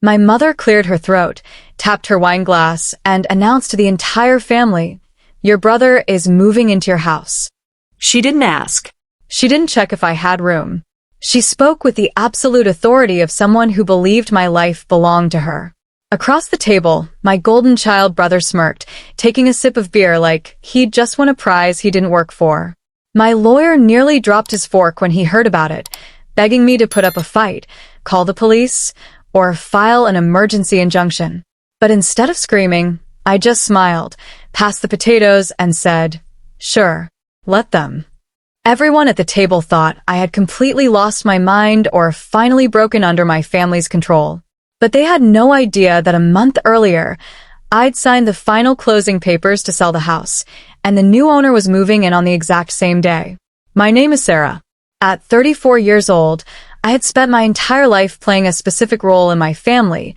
My mother cleared her throat, tapped her wine glass, and announced to the entire family, "Your brother is moving into your house." She didn't ask. She didn't check if I had room. She spoke with the absolute authority of someone who believed my life belonged to her. Across the table, my golden child brother smirked, taking a sip of beer like he'd just won a prize he didn't work for. My lawyer nearly dropped his fork when he heard about it, begging me to put up a fight, call the police, or file an emergency injunction. But instead of screaming, I just smiled, passed the potatoes, and said, "Sure, let them." Everyone at the table thought I had completely lost my mind or finally broken under my family's control. But they had no idea that a month earlier, I'd signed the final closing papers to sell the house, and the new owner was moving in on the exact same day. My name is Sarah. At 34 years old, I had spent my entire life playing a specific role in my family,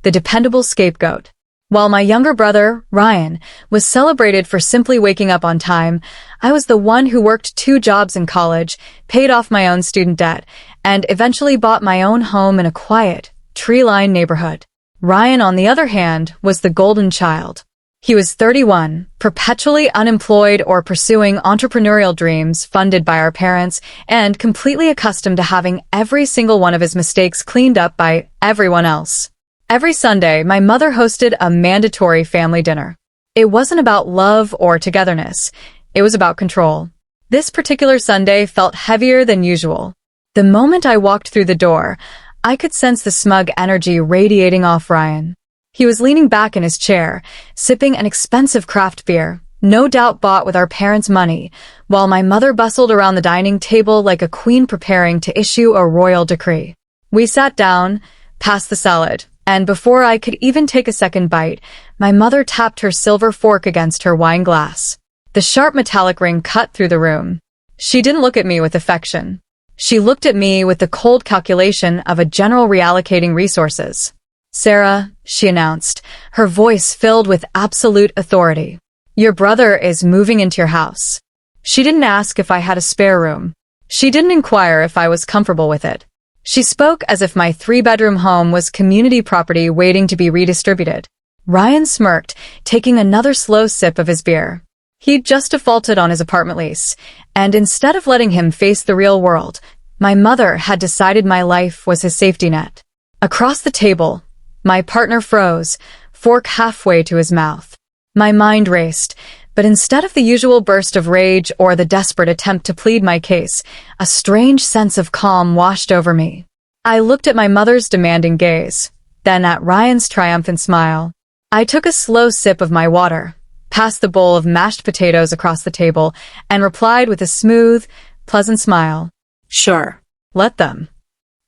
the dependable scapegoat. While my younger brother, Ryan, was celebrated for simply waking up on time, I was the one who worked 2 jobs in college, paid off my own student debt, and eventually bought my own home in a quiet, tree-lined neighborhood. Ryan, on the other hand, was the golden child. He was 31, perpetually unemployed or pursuing entrepreneurial dreams funded by our parents, and completely accustomed to having every single one of his mistakes cleaned up by everyone else. Every Sunday, my mother hosted a mandatory family dinner. It wasn't about love or togetherness. It was about control. This particular Sunday felt heavier than usual. The moment I walked through the door, I could sense the smug energy radiating off Ryan. He was leaning back in his chair, sipping an expensive craft beer, no doubt bought with our parents' money, while my mother bustled around the dining table like a queen preparing to issue a royal decree. We sat down, passed the salad, and before I could even take a second bite, my mother tapped her silver fork against her wine glass. The sharp metallic ring cut through the room. She didn't look at me with affection. She looked at me with the cold calculation of a general reallocating resources. "Sarah," she announced, her voice filled with absolute authority, "your brother is moving into your house." She didn't ask if I had a spare room. She didn't inquire if I was comfortable with it. She spoke as if my 3-bedroom home was community property waiting to be redistributed. Ryan smirked, taking another slow sip of his beer. He'd just defaulted on his apartment lease, and instead of letting him face the real world, my mother had decided my life was his safety net. Across the table, my partner froze, fork halfway to his mouth. My mind raced, but instead of the usual burst of rage or the desperate attempt to plead my case, a strange sense of calm washed over me. I looked at my mother's demanding gaze, then at Ryan's triumphant smile. I took a slow sip of my water, passed the bowl of mashed potatoes across the table, and replied with a smooth, pleasant smile, "Sure, let them."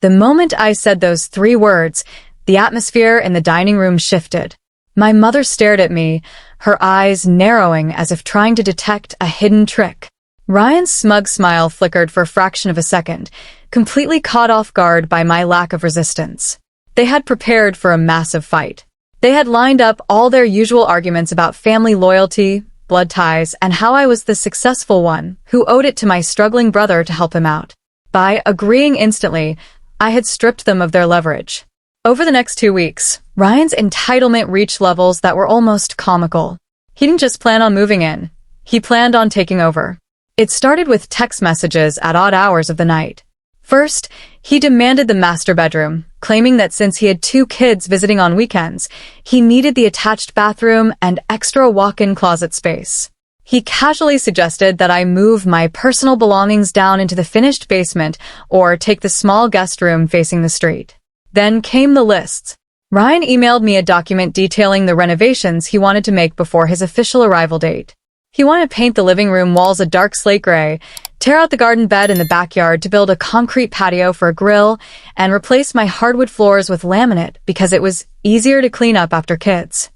The moment I said those 3 words, the atmosphere in the dining room shifted. My mother stared at me, her eyes narrowing as if trying to detect a hidden trick. Ryan's smug smile flickered for a fraction of a second, completely caught off guard by my lack of resistance. They had prepared for a massive fight. They had lined up all their usual arguments about family loyalty, blood ties, and how I was the successful one who owed it to my struggling brother to help him out. By agreeing instantly, I had stripped them of their leverage. Over the next 2 weeks, Ryan's entitlement reached levels that were almost comical. He didn't just plan on moving in. He planned on taking over. It started with text messages at odd hours of the night. First, he demanded the master bedroom, claiming that since he had 2 kids visiting on weekends, he needed the attached bathroom and extra walk-in closet space. He casually suggested that I move my personal belongings down into the finished basement or take the small guest room facing the street. Then came the lists. Ryan emailed me a document detailing the renovations he wanted to make before his official arrival date. He wanted to paint the living room walls a dark slate gray, tear out the garden bed in the backyard to build a concrete patio for a grill, and replace my hardwood floors with laminate because it was easier to clean up after kids.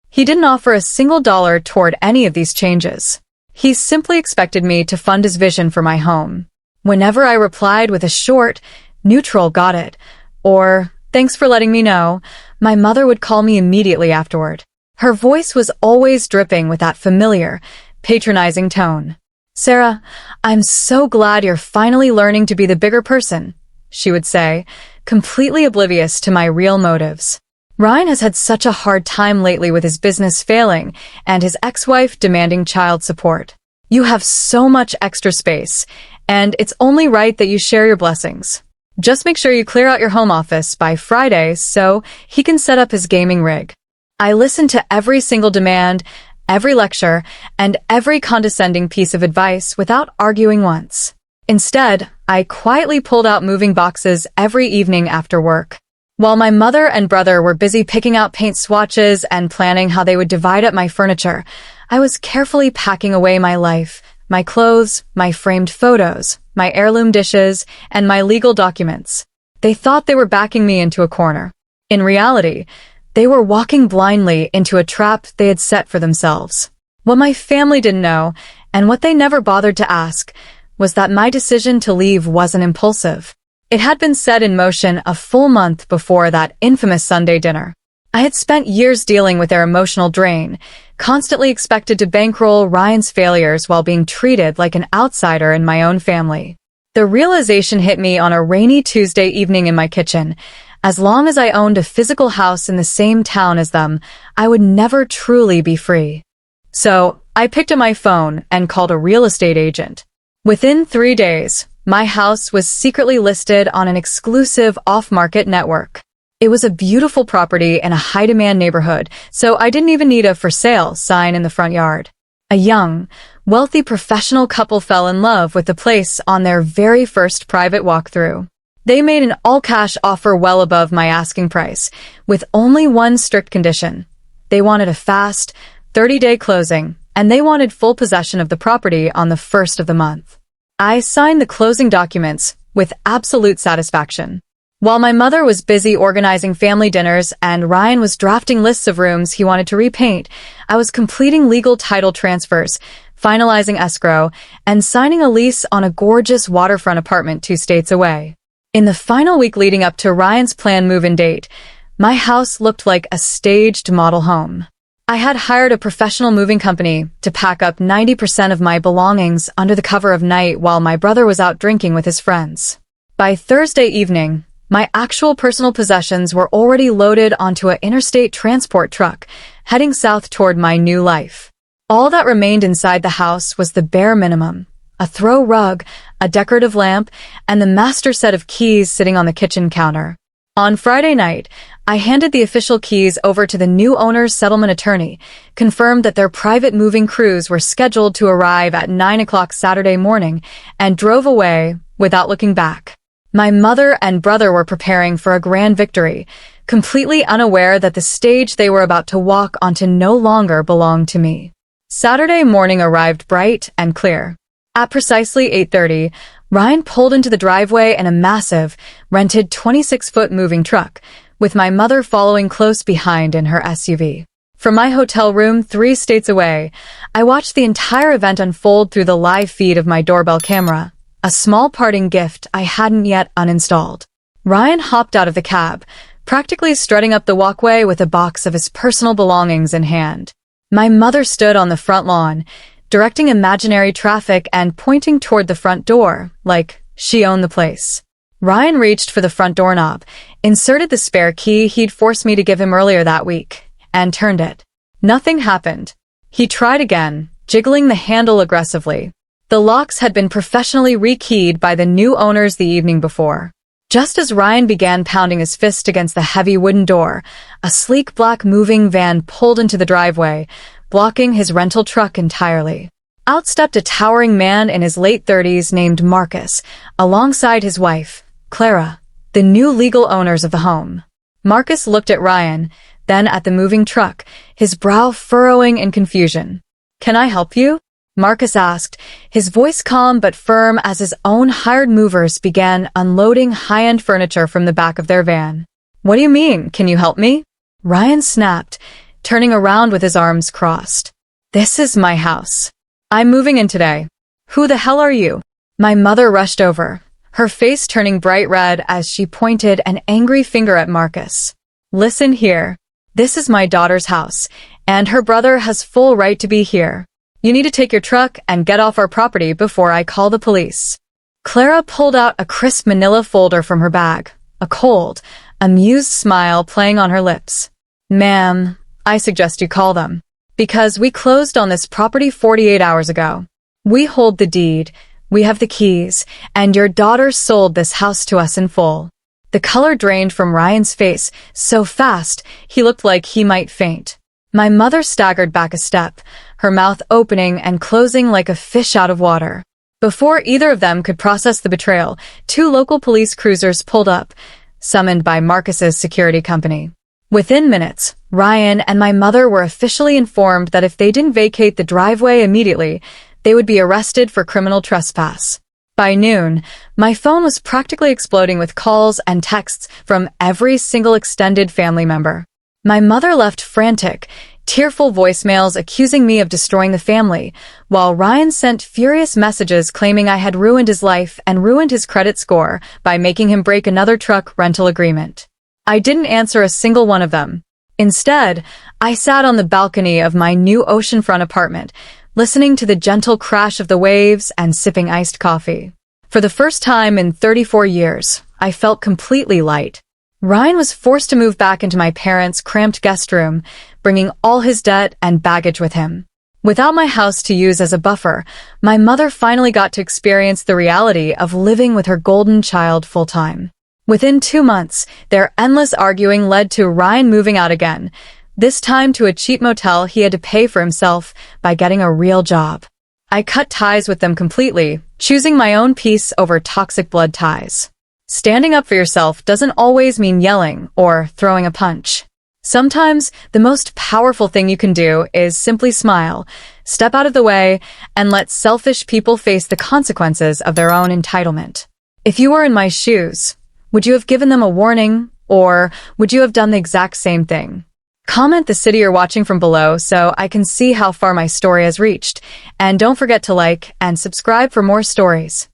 He didn't offer a single dollar toward any of these changes. He simply expected me to fund his vision for my home. Whenever I replied with a short, neutral "got it," or "thanks for letting me know," my mother would call me immediately afterward. Her voice was always dripping with that familiar, patronizing tone. "Sarah, I'm so glad you're finally learning to be the bigger person," she would say, completely oblivious to my real motives. Ryan has had such a hard time lately with his business failing and his ex-wife demanding child support. You have so much extra space, and it's only right that you share your blessings. Just make sure you clear out your home office by Friday so he can set up his gaming rig. I listened to every single demand, every lecture, and every condescending piece of advice without arguing once. Instead, I quietly pulled out moving boxes every evening after work. While my mother and brother were busy picking out paint swatches and planning how they would divide up my furniture, I was carefully packing away my life, my clothes, my framed photos, my heirloom dishes, and my legal documents. They thought they were backing me into a corner. In reality, they were walking blindly into a trap they had set for themselves. What my family didn't know, and what they never bothered to ask, was that my decision to leave wasn't impulsive. It had been set in motion a full month before that infamous Sunday dinner. I had spent years dealing with their emotional drain, constantly expected to bankroll Ryan's failures while being treated like an outsider in my own family. The realization hit me on a rainy Tuesday evening in my kitchen. As long as I owned a physical house in the same town as them, I would never truly be free. So, I picked up my phone and called a real estate agent. Within 3 days, my house was secretly listed on an exclusive off-market network. It was a beautiful property in a high-demand neighborhood, so I didn't even need a for sale sign in the front yard. A young, wealthy professional couple fell in love with the place on their very first private walkthrough. They made an all-cash offer well above my asking price, with only one strict condition. They wanted a fast, 30-day closing, and they wanted full possession of the property on the first of the month. I signed the closing documents with absolute satisfaction. While my mother was busy organizing family dinners and Ryan was drafting lists of rooms he wanted to repaint, I was completing legal title transfers, finalizing escrow, and signing a lease on a gorgeous waterfront apartment 2 states away. In the final week leading up to Ryan's planned move-in date, my house looked like a staged model home. I had hired a professional moving company to pack up 90% of my belongings under the cover of night while my brother was out drinking with his friends. By Thursday evening, my actual personal possessions were already loaded onto an interstate transport truck, heading south toward my new life. All that remained inside the house was the bare minimum: a throw rug, a decorative lamp, and the master set of keys sitting on the kitchen counter. On Friday night, I handed the official keys over to the new owner's settlement attorney, confirmed that their private moving crews were scheduled to arrive at 9 o'clock Saturday morning, and drove away without looking back. My mother and brother were preparing for a grand victory, completely unaware that the stage they were about to walk onto no longer belonged to me. Saturday morning arrived bright and clear. At precisely 8:30, Ryan pulled into the driveway in a massive, rented 26-foot moving truck, with my mother following close behind in her SUV. From my hotel room 3 states away, I watched the entire event unfold through the live feed of my doorbell camera, a small parting gift I hadn't yet uninstalled. Ryan hopped out of the cab, practically strutting up the walkway with a box of his personal belongings in hand. My mother stood on the front lawn, directing imaginary traffic and pointing toward the front door, like she owned the place. Ryan reached for the front doorknob, inserted the spare key he'd forced me to give him earlier that week, and turned it. Nothing happened. He tried again, jiggling the handle aggressively. The locks had been professionally rekeyed by the new owners the evening before. Just as Ryan began pounding his fist against the heavy wooden door, a sleek black moving van pulled into the driveway, blocking his rental truck entirely. Out stepped a towering man in his late 30s named Marcus, alongside his wife, Clara, the new legal owners of the home. Marcus looked at Ryan, then at the moving truck, his brow furrowing in confusion. "Can I help you?" Marcus asked, his voice calm but firm as his own hired movers began unloading high-end furniture from the back of their van. "What do you mean, can you help me?" Ryan snapped, turning around with his arms crossed. "This is my house. I'm moving in today. Who the hell are you?" My mother rushed over, her face turning bright red as she pointed an angry finger at Marcus. "Listen here. This is my daughter's house, and her brother has full right to be here. You need to take your truck and get off our property before I call the police." Clara pulled out a crisp manila folder from her bag, a cold, amused smile playing on her lips. "Ma'am, I suggest you call them. Because we closed on this property 48 hours ago. We hold the deed, we have the keys, and your daughter sold this house to us in full." The color drained from Ryan's face so fast he looked like he might faint. My mother staggered back a step, her mouth opening and closing like a fish out of water. Before either of them could process the betrayal, 2 local police cruisers pulled up, summoned by Marcus's security company. Within minutes, Ryan and my mother were officially informed that if they didn't vacate the driveway immediately, they would be arrested for criminal trespass. By noon, my phone was practically exploding with calls and texts from every single extended family member. My mother left frantic, tearful voicemails accusing me of destroying the family, while Ryan sent furious messages claiming I had ruined his life and ruined his credit score by making him break another truck rental agreement. I didn't answer a single one of them. Instead, I sat on the balcony of my new oceanfront apartment, listening to the gentle crash of the waves and sipping iced coffee. For the first time in 34 years, I felt completely light. Ryan was forced to move back into my parents' cramped guest room, bringing all his debt and baggage with him. Without my house to use as a buffer, my mother finally got to experience the reality of living with her golden child full-time. Within 2 months, their endless arguing led to Ryan moving out again, this time to a cheap motel he had to pay for himself by getting a real job. I cut ties with them completely, choosing my own peace over toxic blood ties. Standing up for yourself doesn't always mean yelling or throwing a punch. Sometimes, the most powerful thing you can do is simply smile, step out of the way, and let selfish people face the consequences of their own entitlement. If you were in my shoes, would you have given them a warning, or would you have done the exact same thing? Comment the city you're watching from below so I can see how far my story has reached, and don't forget to like and subscribe for more stories.